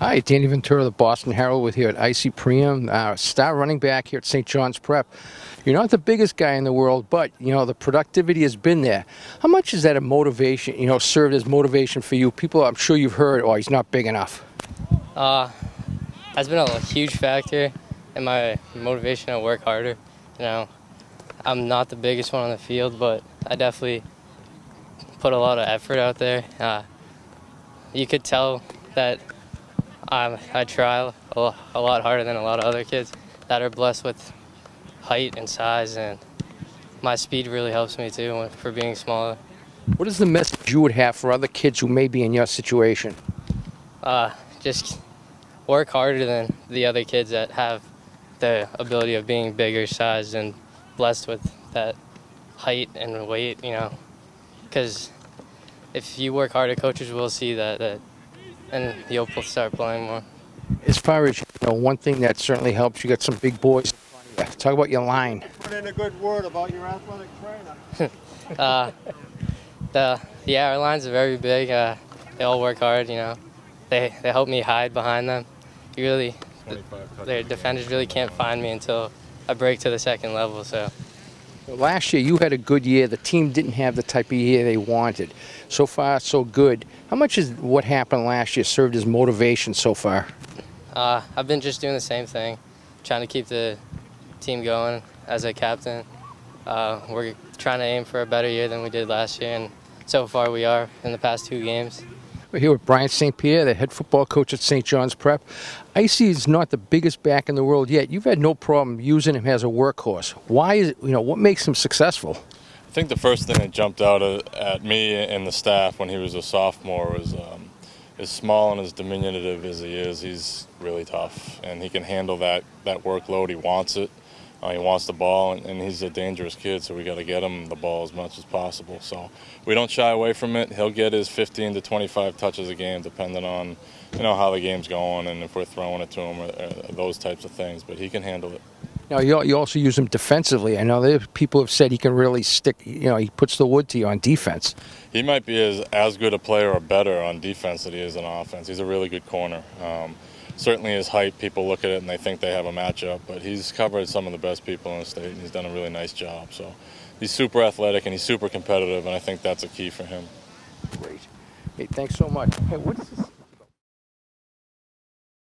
Hi, Danny Ventura, the Boston Herald, with here at Aise Pream, star running back here at St. John's Prep. You're not the biggest guy in the world, but, the productivity has been there. How much is that a motivation, served as motivation for you? People, I'm sure you've heard, oh, he's not big enough. Has been a huge factor in my motivation to work harder. I'm not the biggest one on the field, but I definitely put a lot of effort out there. You could tell that I try a lot harder than a lot of other kids that are blessed with height and size, and my speed really helps me too for being smaller. What is the message you would have for other kids who may be in your situation? Just work harder than the other kids that have the ability of being bigger size and blessed with that height and weight, because if you work harder, coaches will see that and you'll start playing more. As far as, one thing that certainly helps, you got some big boys. Talk about your line. Put in a good word about your athletic trainer. Our lines are very big. They all work hard, They help me hide behind them. Their defenders really can't find me until I break to the second level. So Last year, you had a good year. The team didn't have the type of year they wanted. So far, so good. How much is what happened last year served as motivation so far? I've been just doing the same thing, trying to keep the team going as a captain. We're trying to aim for a better year than we did last year, and so far we are in the past 2 games. We're here with Brian St. Pierre, the head football coach at St. John's Prep. Aise is not the biggest back in the world yet. You've had no problem using him as a workhorse. Why is it, what makes him successful? I think the first thing that jumped out at me and the staff when he was a sophomore was as small and as diminutive as he is, he's really tough, and he can handle that workload. He wants it. He wants the ball, and he's a dangerous kid, so we got to get him the ball as much as possible. So we don't shy away from it. He'll get his 15 to 25 touches a game, depending on how the game's going and if we're throwing it to him or those types of things. But he can handle it. Now, you also use him defensively. I know people have said he can really stick, he puts the wood to you on defense. He might be as good a player or better on defense than he is on offense. He's a really good corner. Certainly his height, people look at it and they think they have a matchup, but he's covered some of the best people in the state, and he's done a really nice job. So he's super athletic and he's super competitive, and I think that's a key for him. Great. Hey, thanks so much. Hey, what is this?